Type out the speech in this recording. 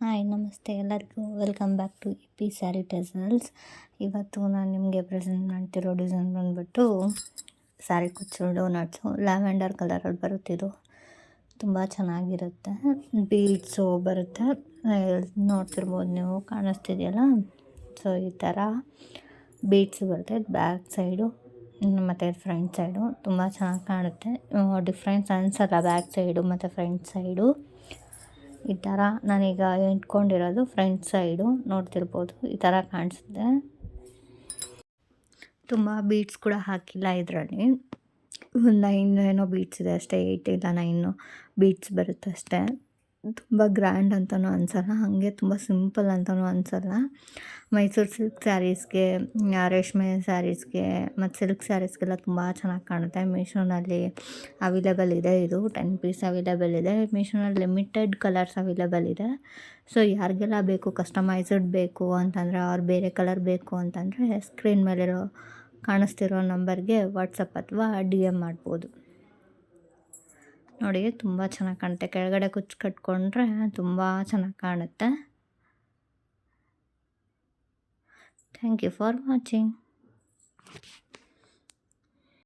Hi ನಮಸ್ತೆ ಎಲ್ಲರಿಗೂ welcome back to P sari tassels. ಇವತ್ತು ನಾನು ನಿಮಗೆ ಪ್ರೆಸೆಂಟ್ ಮಾಡ್ತಿರೋ ಡಿಸೈನ್ ಬಂದುಬಿಟ್ಟು ಸ್ಯಾರಿ ಕುಚ್ಚು ಡೋನಟ್ಸು ಲ್ಯಾವೆಂಡರ್ ಕಲರಲ್ಲಿ ಬರುತ್ತಿದ್ದು ತುಂಬ ಚೆನ್ನಾಗಿರುತ್ತೆ. ಬೀಡ್ಸು ಬರುತ್ತೆ, ನೋಡ್ತಿರ್ಬೋದು ನೀವು, ಕಾಣಿಸ್ತಿದೆಯಲ್ಲ. ಸೊ ಈ ಥರ ಬೀಡ್ಸ್ ಬರುತ್ತೆ ಬ್ಯಾಕ್ ಸೈಡು ಮತ್ತು ಫ್ರಂಟ್ ಸೈಡು. ತುಂಬ ಚೆನ್ನಾಗಿ ಕಾಣುತ್ತೆ, ಡಿಫ್ರೆನ್ಸ್ ಅನಿಸಲ್ಲ ಬ್ಯಾಕ್ ಸೈಡು ಮತ್ತು ಫ್ರಂಟ್ ಸೈಡು. ಈ ಥರ ನಾನೀಗ ಇಟ್ಕೊಂಡಿರೋದು ಫ್ರಂಟ್ ಸೈಡು, ನೋಡ್ತಿರ್ಬೋದು ಈ ಥರ ಕಾಣಿಸುತ್ತೆ. ತುಂಬ ಬೀಡ್ಸ್ ಕೂಡ ಹಾಕಿಲ್ಲ ಇದರಲ್ಲಿ, ಒಂದು 9 ಏನೋ ಬೀಡ್ಸ್ ಇದೆ ಅಷ್ಟೇ, 8 ಇಲ್ಲ 9 ಬೀಡ್ಸ್ ಬರುತ್ತೆ ಅಷ್ಟೇ. ತುಂಬ ಗ್ರ್ಯಾಂಡ್ ಅಂತಲೂ ಅನಿಸಲ್ಲ, ಹಾಗೆ ತುಂಬ ಸಿಂಪಲ್ ಅಂತಲೂ ಅನಿಸಲ್ಲ. ಮೈಸೂರು ಸಿಲ್ಕ್ ಸ್ಯಾರೀಸ್ಗೆ, ರೇಷ್ಮೆ ಸ್ಯಾರೀಸ್ಗೆ ಮತ್ತು ಸಿಲ್ಕ್ ಸ್ಯಾರೀಸ್ಗೆಲ್ಲ ತುಂಬ ಚೆನ್ನಾಗಿ ಕಾಣುತ್ತೆ. ಮೀಶೋನಲ್ಲಿ ಅವೈಲೇಬಲ್ ಇದೆ, ಇದು 10 ಪೀಸ್ ಅವೈಲೇಬಲ್ ಇದೆ. ಮೀಶೋನಲ್ಲಿ ಲಿಮಿಟೆಡ್ ಕಲರ್ಸ್ ಅವೈಲೇಬಲ್ ಇದೆ. ಸೊ ಯಾರಿಗೆಲ್ಲ ಬೇಕು, ಕಸ್ಟಮೈಸ್ಡ್ ಬೇಕು ಅಂತಂದರೆ, ಅವ್ರು ಬೇರೆ ಕಲರ್ ಬೇಕು ಅಂತಂದರೆ ಸ್ಕ್ರೀನ್ ಮೇಲಿರೋ ಕಾಣಿಸ್ತಿರೋ ನಂಬರ್ಗೆ ವಾಟ್ಸಪ್ ಅಥವಾ DM ಮಾಡ್ಬೋದು. ನೋಡಿ ತುಂಬ ಚೆನ್ನಾಗಿ ಕಾಣುತ್ತೆ, ಕೆಳಗಡೆ ಕುಚ್ಚು ಕಟ್ಕೊಂಡ್ರೆ ತುಂಬ ಚೆನ್ನಾಗಿ ಕಾಣುತ್ತೆ. Thank you for watching.